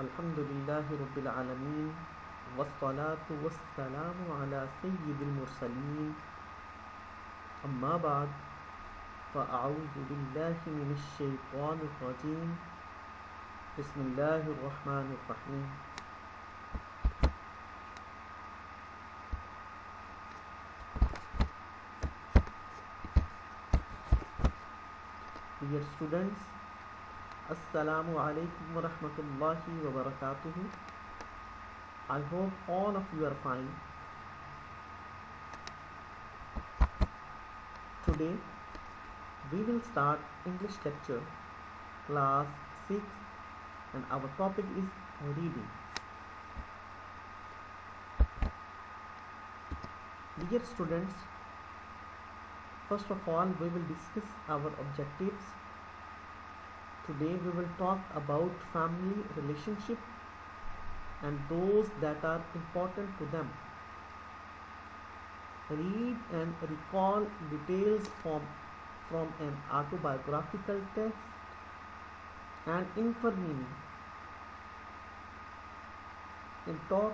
الحمد لله رب العالمين والصلاة والسلام على سيد المرسلين أما بعد فأعوذ بالله من الشيطان الرجيم بسم الله الرحمن الرحيم. Dear students, Assalamu alaikum wa rahmatullahi wa barakatuhu. I hope all of you are fine. Today we will start English lecture class 6 and our topic is reading. Dear students, first of all we will discuss our objectives. Today we will talk about family relationship and those that are important to them. Read and recall details from an autobiographical text and infer meaning and talk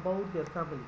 about their family.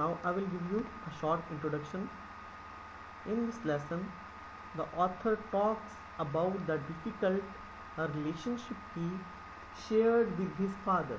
Now I will give you a short introduction. In this lesson, the author talks about the difficult relationship he shared with his father.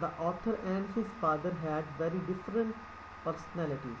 The author and his father had very different personalities.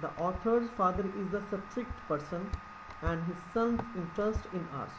The author's father is a strict person and his son's interest in arts.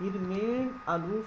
He remained aloof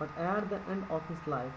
But at the end of his life,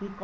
he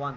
1.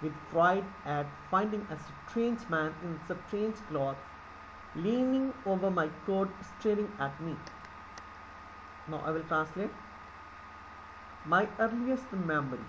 with fright at finding a strange man in strange clothes leaning over my coat staring at me. Now I will translate. My earliest memory,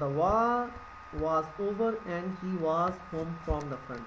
The war was over and he was home from the front.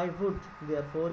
I would therefore,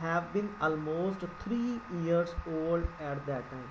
have been almost 3 years old at that time.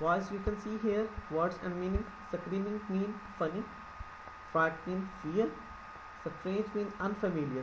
Voice you can see here, words and meaning. Screaming mean funny, fright mean fear, strange mean unfamiliar,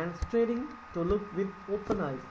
And staring to look with open eyes,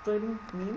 staring mean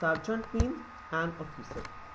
Sergeant mean an officer,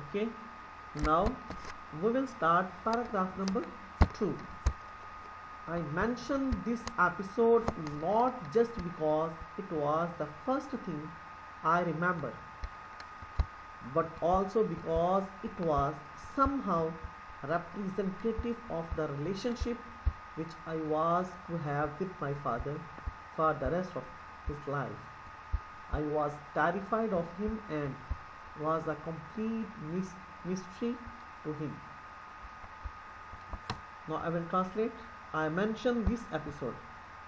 Okay, now we will start paragraph number 2. I mentioned this episode not just because it was the first thing I remember, but also because it was somehow representative of the relationship which I was to have with my father for the rest of his life. I was terrified of him and was a complete mystery to him. Now I will translate. I mentioned this episode.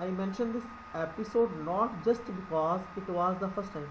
I mentioned this episode not just because it was the first time.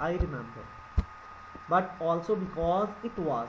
I remember. But also because it was,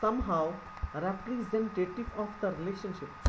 somehow representative of the relationship,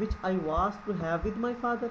which I was to have with my father,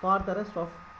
for the rest of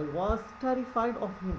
I was terrified of him,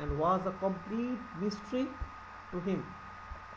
and was a complete mystery to him,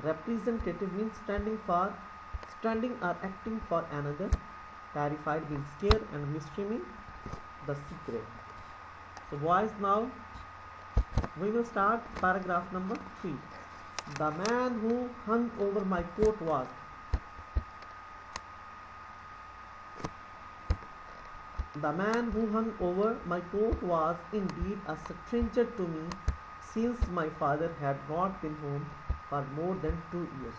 representative means standing or acting for another, terrified means scare, and mystery means the secret. So boys, now we will start paragraph number 3. The man who hung over my coat was. The man who hung over my coat was indeed a stranger to me, since my father had not been home for more than 2 years.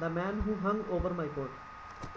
The man who hung over my coat,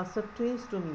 a strange to me,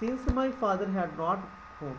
Since my father had not home,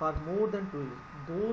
for more than 2 years, 2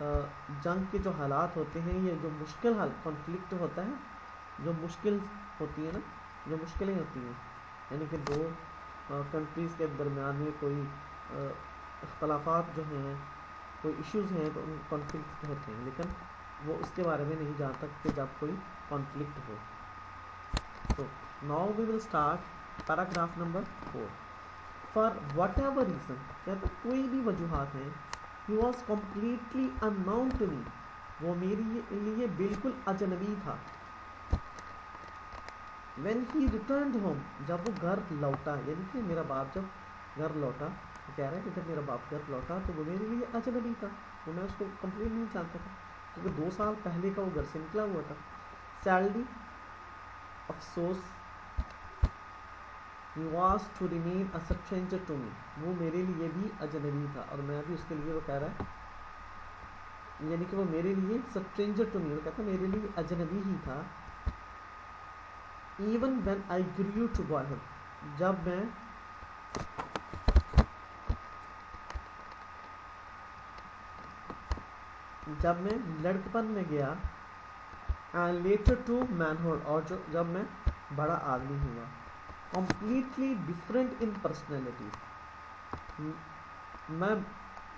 جنگ کے جو حالات ہوتے ہیں، یہ جو مشکل حال کانفلکٹ ہوتا ہے، جو مشکل ہوتی ہے نا، جو مشکلیں ہوتی ہیں، یعنی کہ دو کنٹریز کے درمیان میں کوئی اختلافات جو ہیں، کوئی ایشوز ہیں، تو ان کانفلکٹ ہوتے ہیں، لیکن وہ اس کے بارے میں نہیں جانتا کہ جب کوئی کانفلکٹ ہو. تو now we will start paragraph number 4. For whatever reason, کہتا کوئی بھی وجوہات ہیں، he was completely unknown to me, وہ میری لیے بالکل اجنبی تھا. وین ہی ریٹرنڈ ہوم، جب وہ گھر لوٹا، یعنی کہ میرا باپ جب گھر لوٹا، وہ کہہ رہا ہے کہ جب میرا باپ گھر لوٹا تو وہ میرے لیے اجنبی تھا، وہ میں اس کو کمپلیٹ نہیں جانتا تھا، کیونکہ 2 سال پہلے کا وہ گھر سے نکلا ہوا تھا. سیلری، افسوس، he was to remain a stranger to me، وہ میرے لیے بھی اجنبی تھا، اور میں بھی اس کے لیے، وہ کہہ رہا ہے یعنی کہ وہ میرے لیے stranger to me، وہ کہتا ہے میرے لیے اجنبی ہی تھا. even when I grew to boyhood، جب میں لڑکپن میں گیا، and later to manhood، اور جب میں بڑا آدمی ہوا. completely different in personality، میں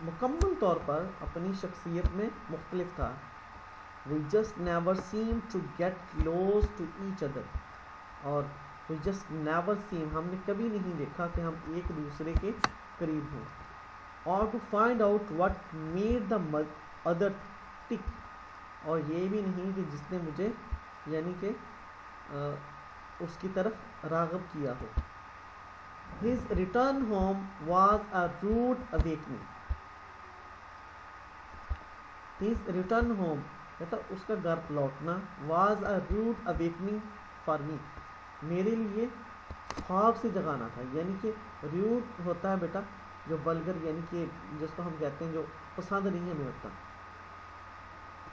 مکمل طور پر اپنی شخصیت میں مختلف تھا. we just never seemed to get close to each other، اور we just never seem، ہم نے کبھی نہیں دیکھا کہ ہم ایک دوسرے کے قریب ہوں. or to find out what made the other tick، اور یہ بھی نہیں کہ جس نے مجھے یعنی کہ اس کی طرف راغب کیا ہو. his return home was a rude awakening، his return home کہتا اس کا گھر لوٹنا was a rude awakening for me، میرے لیے خواب سے جگانا تھا. یعنی کہ ریوڈ ہوتا ہے بیٹا جو ولگر، یعنی کہ جس کو ہم کہتے ہیں جو پسند نہیں ہمیں ہوتا،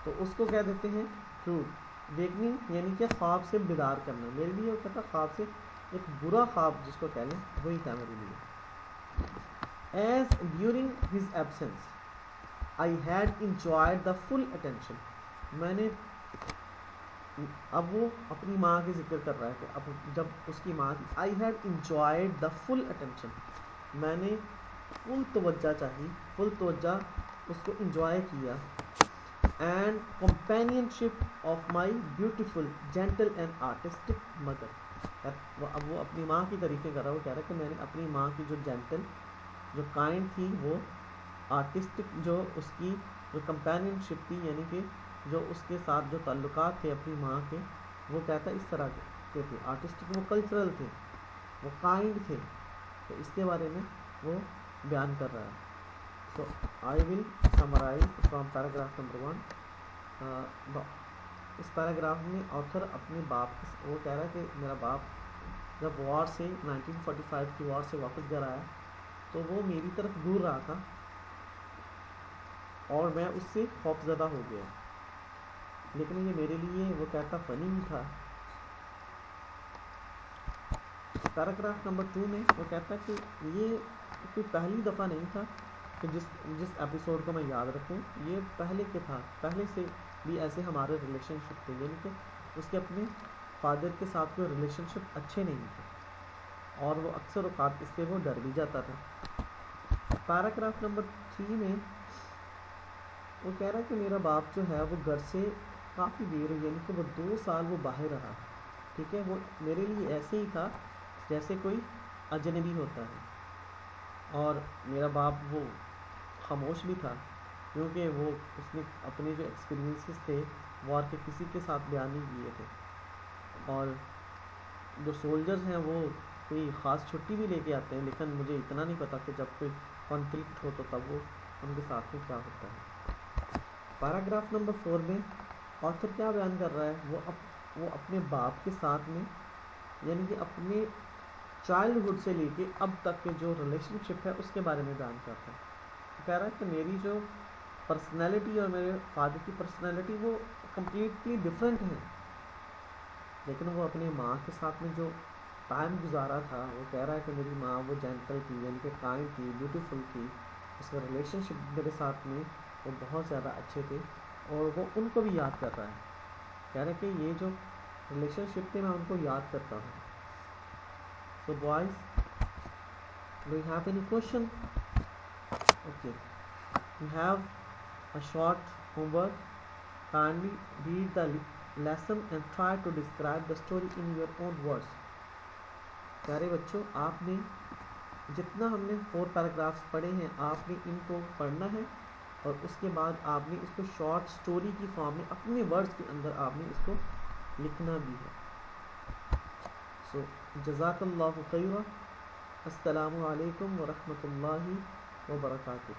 تو اس کو کہہ دیتے ہیں ریوڈ. ویکننگ یعنی کہ خواب سے بیدار کرنا، میرے لیے وہ کہتا خواب سے ایک برا خواب جس کو کہہ لیں وہی تھا میرے لیے. As during his absence I had enjoyed the full attention, میں نے، اب وہ اپنی ماں کی ذکر کر رہا ہے کہ اب جب اس کی ماں تھی، I had enjoyed the full attention, میں نے فل توجہ چاہی، فل توجہ اس کو انجوائے کیا. And companion ship of my beautiful gentle and artistic mother, اب وہ اپنی ماں کی تعریفیں کر رہا ہے. وہ کہہ رہا ہے کہ میں نے اپنی ماں کی جو جینٹل، جو کائنڈ تھی، وہ آرٹسٹک جو اس کی جو کمپینین شپ تھی، یعنی کہ جو اس کے ساتھ جو تعلقات تھے اپنی ماں کے، وہ کہتا ہے اس طرح کے تھے. آرٹسٹک وہ کلچرل تھے، وہ کائنڈ تھے، تو اس کے بارے میں وہ بیان کر رہا ہے. So I will summarise from paragraph number 1. اس پیراگراف میں آتھر اپنے باپ، وہ کہہ رہا ہے کہ میرا باپ جب وار سے 1945 کی وار سے واپس گھر آیا تو وہ میری طرف گور رہا تھا اور میں اس سے خوف زدہ ہو گیا، لیکن یہ میرے لیے، وہ کہتا فنی ہی تھا. پیراگراف نمبر 2 میں وہ کہتا کہ یہ کوئی پہلی دفعہ نہیں تھا کہ جس ایپیسوڈ کو میں یاد رکھوں، یہ پہلے کے تھا، پہلے سے بھی ایسے ہمارے ریلیشن شپ تھے، یعنی کہ اس کے اپنے فادر کے ساتھ کوئی ریلیشن شپ اچھے نہیں تھے اور وہ اکثر اوقات اس سے وہ ڈر بھی جاتا تھا. پیراگراف نمبر 3 میں وہ کہہ رہا ہے کہ میرا باپ جو ہے وہ گھر سے کافی دیر، یعنی کہ وہ 2 سال وہ باہر رہا، ٹھیک ہے، وہ میرے لیے ایسے ہی تھا جیسے کوئی اجنبی ہوتا ہے. اور میرا باپ وہ خاموش بھی تھا، کیونکہ وہ اس نے اپنے جو ایکسپیرینسز تھے وار کے کسی کے ساتھ بیان نہیں کیے تھے. اور جو سولجرز ہیں وہ کوئی خاص چھٹی بھی لے کے آتے ہیں، لیکن مجھے اتنا نہیں پتہ کہ جب کوئی کانفلکٹ ہو تو تب وہ ان کے ساتھ میں کیا ہوتا ہے. پیراگراف نمبر 4 میں آتھر کیا بیان کر رہا ہے، وہ اپنے باپ کے ساتھ میں، یعنی کہ اپنے چائلڈ ہوڈ سے لے کے اب تک کے جو ریلیشن شپ ہے اس کے بارے میں بیان کرتا ہے. کہہ رہا ہے کہ میری جو پرسنالٹی اور میرے فادر کی پرسنالٹی وہ کمپلیٹلی ڈفرینٹ ہے، لیکن وہ اپنی ماں کے ساتھ میں جو ٹائم گزارا تھا، وہ کہہ رہا ہے کہ میری ماں وہ جینٹل تھی، یعنی کہ کائنڈ تھی، بیوٹیفل تھی، اس کا ریلیشن شپ میرے ساتھ میں وہ بہت زیادہ اچھے تھے اور وہ ان کو بھی یاد کر رہا ہے. کہہ رہے کہ یہ جو ریلیشن شپ تھے میں ان کو یاد کرتا ہوں. So boys, do you have any question? Okay, we have a short homework. Kindly read the lesson and try to describe the story in your own words. پیارے بچوں, آپ نے جتنا ہم نے 4 پیراگرافس پڑھے ہیں آپ نے ان کو پڑھنا ہے اور اس کے بعد آپ نے اس کو شارٹ سٹوری کی فارم میں اپنے ورڈز کے اندر آپ نے اس کو لکھنا بھی ہے. سو جزاک اللہ خیرہ. السلام علیکم ورحمۃ اللہ وبرکاتہ.